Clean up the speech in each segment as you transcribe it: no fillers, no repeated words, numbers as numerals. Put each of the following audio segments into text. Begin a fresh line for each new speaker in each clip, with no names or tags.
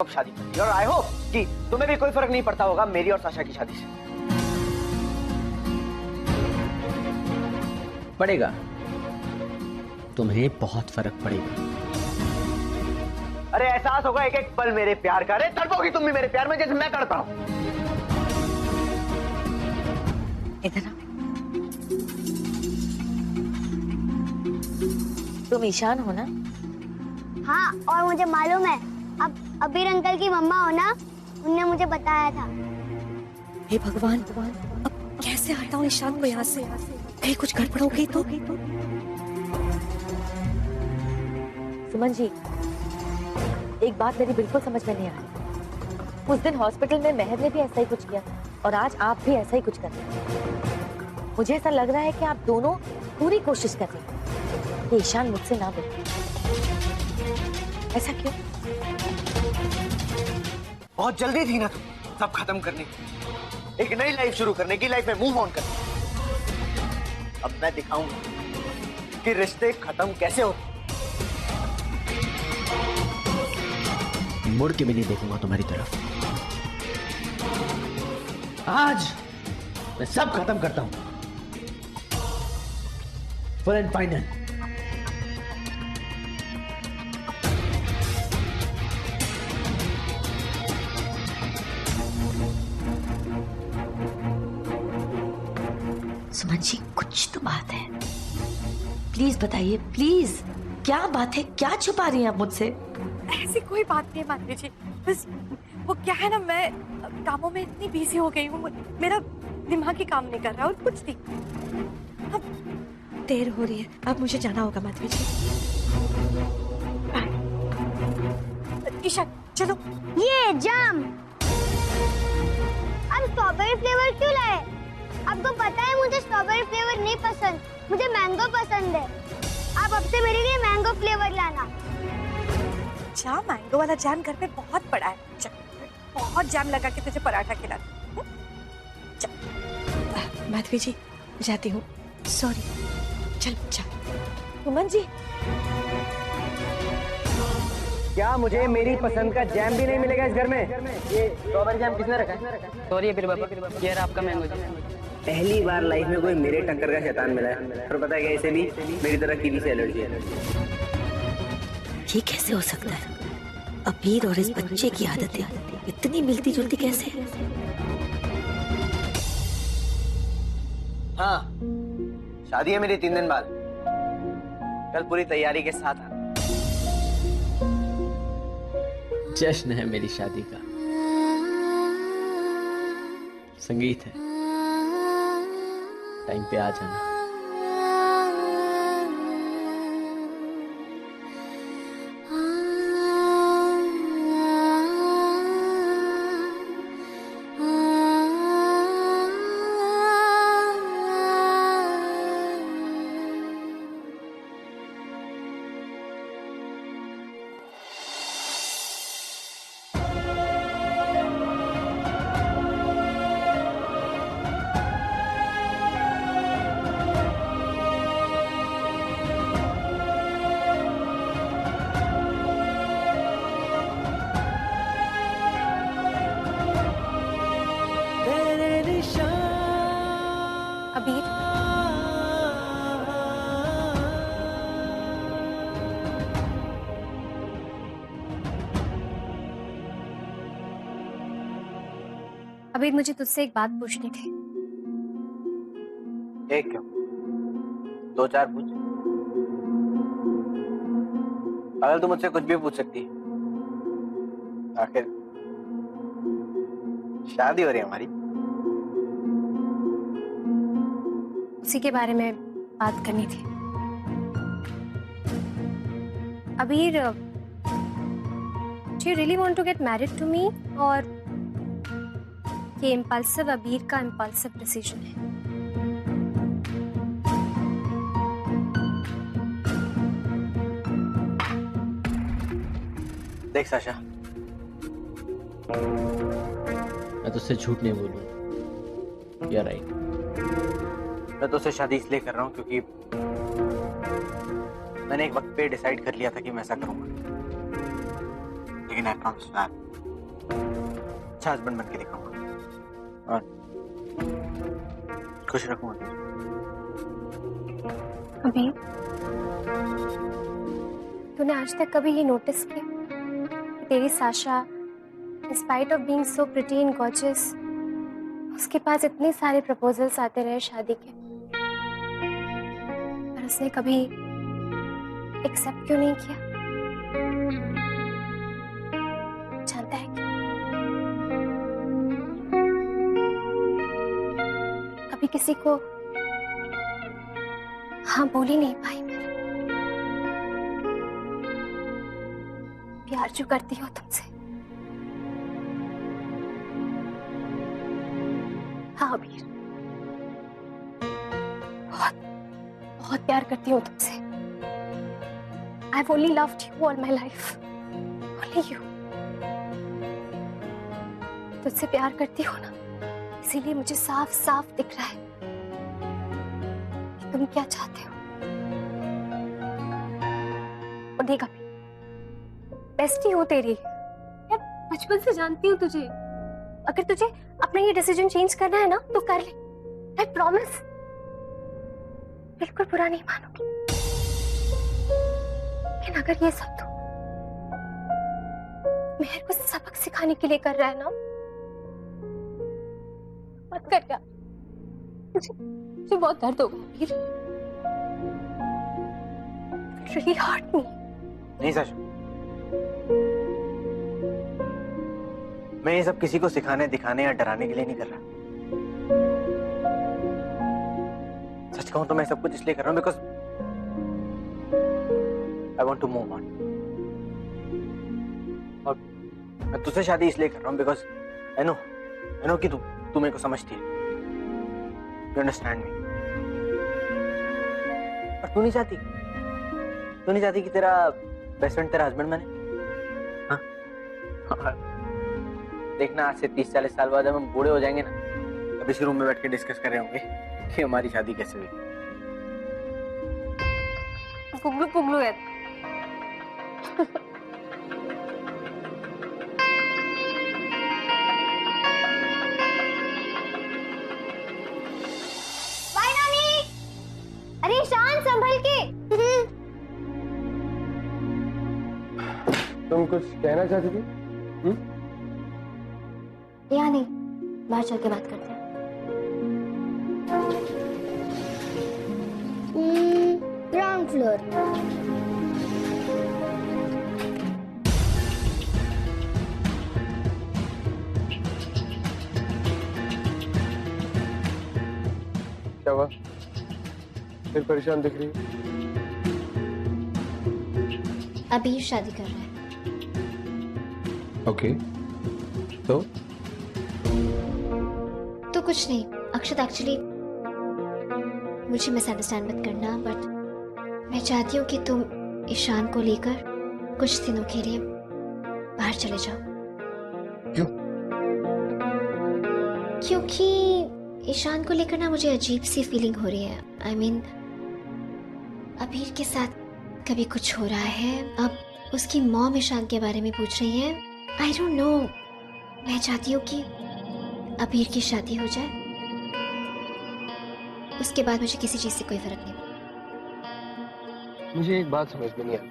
शादी कर ली और आई होप कि तुम्हें भी कोई फर्क नहीं पड़ता होगा मेरी और साशा की शादी से।
पड़ेगा, तुम्हें बहुत फर्क पड़ेगा।
अरे एहसास होगा एक एक पल मेरे प्यार का। अरे तड़पोगी तुम भी मेरे प्यार में जैसे मैं तड़पा हूं।
इधर आ। तुम ईशान हो ना?
हाँ, और मुझे मालूम है अब अबीर अंकल की मम्मा हो ना, उनने मुझे बताया था।
हे भगवान, अब कैसे हटाऊं ईशान को यहाँ से? कहीं कुछ गड़बड़ हो गई तो? सुमन जी, एक बात मेरी बिल्कुल समझ में नहीं आ रही। उस दिन हॉस्पिटल में महर ने भी ऐसा ही कुछ किया और आज आप भी ऐसा ही कुछ कर रहे हैं। मुझे ऐसा लग रहा है कि आप दोनों पूरी कोशिश कर रहे हैं कि ईशान मुझसे ना बोले। ऐसा क्यों?
बहुत जल्दी थी ना तुम सब खत्म करने की, एक नई लाइफ शुरू करने की, लाइफ में मूव ऑन करने की। अब मैं दिखाऊंगा कि रिश्ते खत्म कैसे होते।
मुड़ के भी नहीं देखूंगा तुम्हारी तरफ। आज मैं सब खत्म करता हूं, full and final.
Suman ji, कुछ तो बात है, प्लीज बताइए, प्लीज। क्या बात है? क्या छुपा रही हैं आप मुझसे?
ऐसी कोई बात नहीं माधवी जी, बस वो क्या है ना, मैं कामों में इतनी बिजी हो गई हूँ, मेरा दिमाग ही काम नहीं कर रहा और कुछ नहीं। अब देर हो रही है, अब मुझे जाना होगा माधवी जी। ईशा चलो।
ये जाम, अब स्ट्रॉबेरी फ्लेवर क्यों लाए? आपको पता है मुझे स्ट्रॉबेरी फ्लेवर नहीं पसंद, मुझे मैंगो पसंद है। आप अब से मेरे लिए मैंगो फ्लेवर लाना।
अच्छा, मैंगो वाला जैम घर पे बहुत पड़ा है, बहुत जैम लगा के तुझे पराठा खिलाती। माधवी जी जाती हूँ, सॉरी। चल चल।
सुमन जी,
क्या मुझे मेरी पसंद का जैम भी नहीं मिलेगा इस घर में? ये स्ट्रॉबेरी जैम किसने रखा है?
सॉरी अबीर बाबा, ये रहा आपका मैंगो जैम।
पहली बार लाइफ में कोई मेरे टक्कर का शैतान मिला है। और पता है क्या, इसे भी मेरी तरह कीवी से एलर्जी है।
ये कैसे हो सकता है? अबीर और इस बच्चे की आदतें इतनी मिलती जुलती कैसे?
हाँ, शादी है मेरी 3 दिन बाद। कल पूरी तैयारी के साथ आना।
जश्न है मेरी शादी का, संगीत है, टाइम पे आ जाना।
अबीर, अबीर मुझे तुझसे एक बात पूछनी थी।
एक क्यों? 2-4 पूछ। अगर तू मुझसे कुछ भी पूछ सकती है। आखिर शादी हो रही है हमारी।
उसी के बारे में बात करनी थी। अबीर, do you really want to get married to me? और ये इम्पल्सिव अबीर का इम्पल्सिव डिसीजन है।
देख साशा,
मैं तुझसे झूठ नहीं बोलूं, you're right।
मैं तो उससे शादी इसलिए कर रहा हूँ क्योंकि मैंने एक वक्त पे डिसाइड कर लिया था कि मैं ऐसा करूंगा। लेकिन आई प्रॉमिस अच्छा हस्बैंड बन के दिखाऊंगा और खुश रखूंगा।
अभी तूने आज तक कभी ये नोटिस किया कि तेरी Sasha in spite of being so pretty and gorgeous, उसके पास इतने सारे प्रपोजल्स आते रहे शादी के, पर उसने कभी एक्सेप्ट क्यों नहीं किया? जानता है क्या? कभी किसी को हाँ बोल ही नहीं पाई। मेरा प्यार जो करती हो तुमसे, हाँ अबीर, बहुत बहुत प्यार करती हूँ तुमसे। I've only loved you all my life, only you। तुझसे प्यार करती हो ना, इसीलिए मुझे साफ साफ दिख रहा है कि तुम क्या चाहते हो। और देख अभी, बेस्टी हो तेरी यार, बचपन से जानती हूँ तुझे। अगर तुझे अपना ये डिसीजन चेंज करना है ना तो कर ले, आई प्रॉमिस। बिल्कुल बुरा नहीं मानूंगी। लेकिन अगर ये सब तो मेहर को सबक सिखाने के लिए कर रहा है ना, मत कर यार। मुझे बहुत दर्द होगा वीर। It really hurt me।
नहीं साशा, मैं ये सब किसी को सिखाने, दिखाने या डराने के लिए नहीं कर रहा। सच कहूं तो मैं सब कुछ इसलिए कर रहा हूं because I want to move on. और मैं तुझसे शादी इसलिए कर रहा हूं बिकॉज आई नो कि तू मेरे को समझती है। You understand me. पर तू नहीं चाहती कि तेरा बेस्ट फ्रेंड तेरा हस्बैंड बने? हाँ? देखना, आज से 30-40 साल बाद जब हम बूढ़े हो जाएंगे ना, अब इसी रूम में बैठ के डिस्कस कर रहे होंगे कि हमारी शादी कैसे हुई।
पुगलू है।
बाय नानी। अरे शान, संभल के।
तुम कुछ कहना चाहती थी?
या नहीं, बाहर चल के बात करते हैं।
Ground floor.
क्या हुआ? फिर परेशान दिख रही है?
अभी शादी कर रहा है।
ओके, तो
कुछ नहीं अक्षत, एक्चुअली मुझे मिसअंडरस्टैंड मत करना, बट मैं चाहती हूँ कि तुम ईशान को लेकर कुछ दिनों के लिए बाहर चले जाओ।
क्यों?
क्योंकि ईशान को लेकर ना मुझे अजीब सी फीलिंग हो रही है। I mean, अबीर के साथ कभी कुछ हो रहा है, अब उसकी मॉम ईशान के बारे में पूछ रही है। आई डोंट नो, मैं चाहती हूँ कि अबीर की शादी हो जाए, उसके बाद मुझे किसी चीज से कोई फर्क नहीं पड़ता।
मुझे एक बात समझ में नहीं आती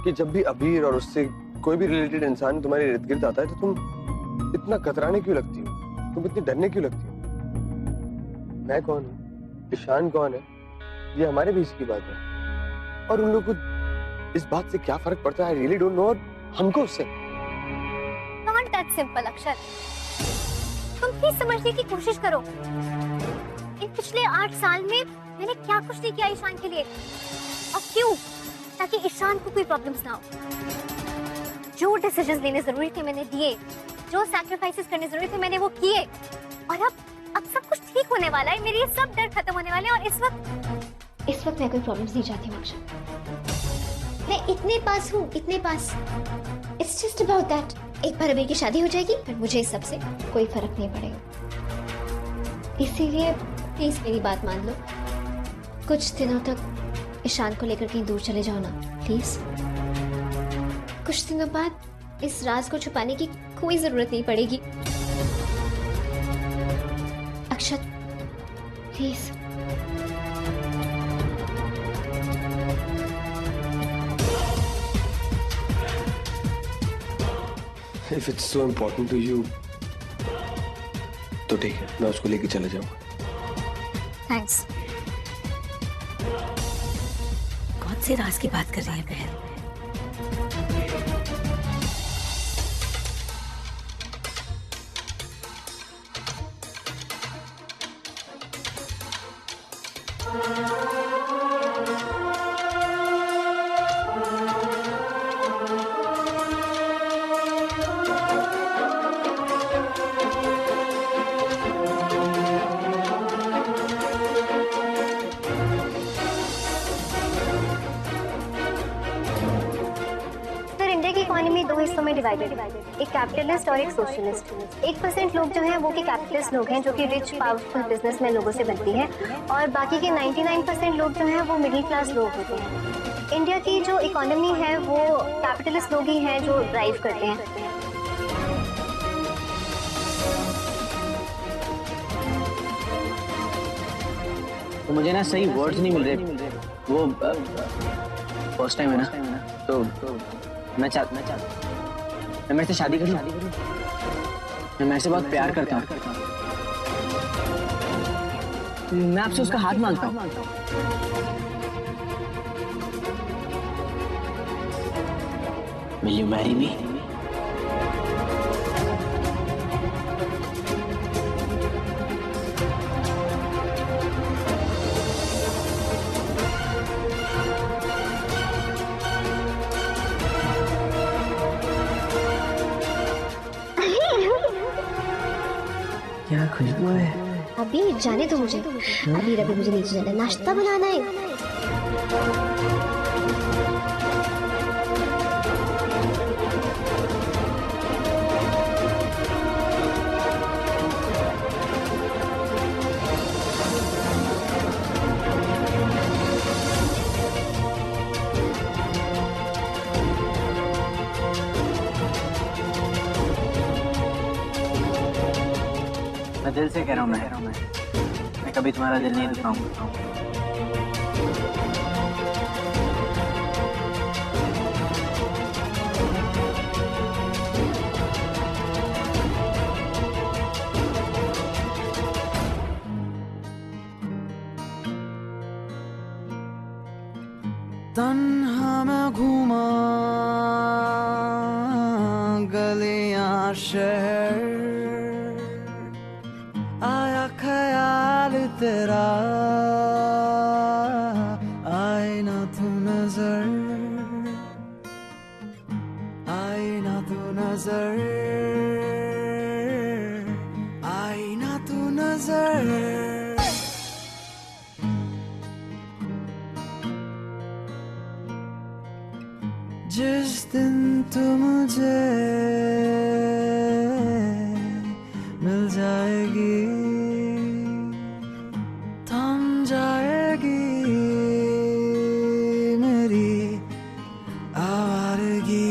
कि जब भी अबीर और उससे कोई भी रिलेटेड इंसान तुम्हारे इर्द गिर्द आता है तो तुम इतना कतराने क्यों लगती हो? तुम इतनी डरने क्यों लगती हो? मैं कौन हूँ, ईशान कौन है, ये हमारे बीच की बात है। और उन लोगों को इस बात से क्या फर्क पड़ता है? I really don't know. और हमको उससे
नॉट दैट सिंपल अक्षर, तुम प्लीज समझने की कोशिश करो। इन पिछले 8 साल में मैंने क्या कुछ नहीं किया ईशान के लिए, और क्यों? ताकि ईशान को कोई प्रॉब्लम्स ना हो। जो डिसीजंस लेने जरूरी थे मैंने दिए, जो सैक्रिफाइसेस करने जरूरी थे मैंने वो किए, और अब सब कुछ ठीक होने वाला है। मेरे ये सब डर खत्म होने वाले हैं, और इस वक्त मैं कोई प्रॉब्लम्स नहीं चाहती हूँ अक्षर। मैं इतने पास हूँ, इतने पास। It's just about that. एक बार अबीर की शादी हो जाएगी, फिर मुझे इस सब से कोई फर्क नहीं पड़ेगा। इसीलिए प्लीज मेरी बात मान लो, कुछ दिनों तक ईशान को लेकर कहीं दूर चले जाओ ना प्लीज। कुछ दिनों बाद इस राज को छुपाने की कोई जरूरत नहीं पड़ेगी। अक्षत, please.
If it's so important to you, तो ठीक है, मैं उसको लेके चले जाऊंगा।
थैंक्स।
कौन से राज की बात कर रही है बहन?
दो हिस्सों में डिवाइडेड, एक कैपिटलिस्ट और एक सोशलिस्ट। 1% लोग जो हैं वो के कैपिटलिस्ट लोग हैं जो कि रिच पावरफुल बिजनेसमैन लोगों से बनती है, और बाकी के 99% लोग जो हैं वो मिडिल क्लास लोग होते हैं। इंडिया की जो इकोनॉमी है वो कैपिटलिस्ट लोग ही हैं जो ड्राइव करते हैं।
तो मुझे ना सही वर्ड्स नहीं मिल रहे। वो फर्स्ट टाइम है ना, तो मैं मेरे से शादी कर लूं। मैं मेरे से बहुत प्यार करता हूँ। मैं आपसे उसका हाथ मांगता हूँ। Will you marry me? क्या खुशबू है?
अभी जाने दो मुझे, अभी मुझे नीचे जाना है, नाश्ता बनाना है।
मैं दिल से कह रहा हूँ, मैं कभी तुम्हारा दिल नहीं दुखाऊंगा।
तन्हा मैं घूमा गलियां शहर, आया ख्याल तेरा, आए ना तू नजर, आए ना तू नजर, आए ना तू नजर। जिस दिन तू मुझे मिल जाएगी, थम जाएगी मेरी आवारगी,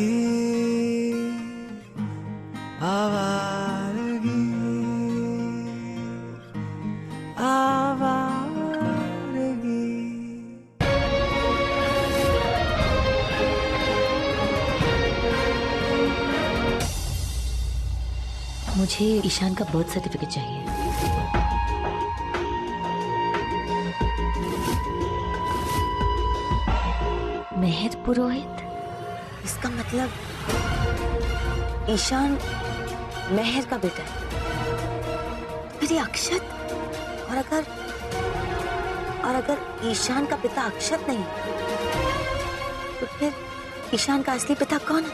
आवारगी, आवारगी।
मुझे ईशान का बर्थ सर्टिफिकेट चाहिए। मेहर पुरोहित, इसका मतलब ईशान मेहर का बेटा है। फिर ये अक्षत, और अगर ईशान का पिता अक्षत नहीं तो फिर ईशान का असली पिता कौन है?